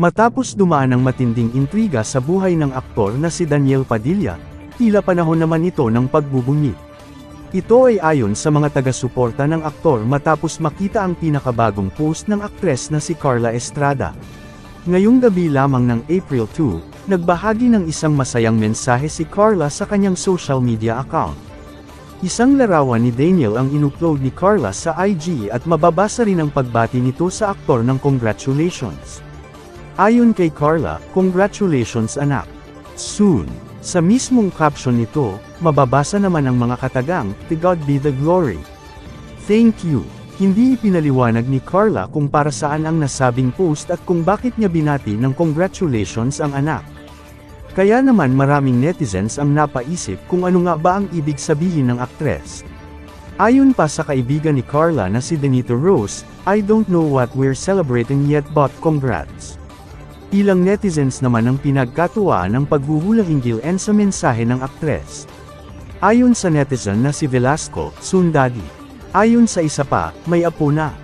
Matapos dumaan ng matinding intriga sa buhay ng aktor na si Daniel Padilla, tila panahon naman ito ng pagbubunyi. Ito ay ayon sa mga taga-suporta ng aktor matapos makita ang pinakabagong post ng aktres na si Carla Estrada. Ngayong gabi lamang ng April 2, nagbahagi ng isang masayang mensahe si Carla sa kanyang social media account. Isang larawan ni Daniel ang inupload ni Carla sa IG at mababasa rin ang pagbati nito sa aktor ng congratulations. Ayon kay Carla, "Congratulations anak. Soon." Sa mismong caption nito, mababasa naman ang mga katagang, "To God be the glory. Thank you." Hindi ipinaliwanag ni Carla kung para saan ang nasabing post at kung bakit niya binati ng congratulations ang anak. Kaya naman maraming netizens ang napaisip kung ano nga ba ang ibig sabihin ng aktres. Ayon pa sa kaibigan ni Carla na si Denito Rose, "I don't know what we're celebrating yet but congrats." Ilang netizens naman ang pinagkatuwaan ng paghuhula-hinggil sa mensahe ng aktres. Ayon sa netizen na si Velasco, "Soon daddy." Ayon sa isa pa, "May apo na."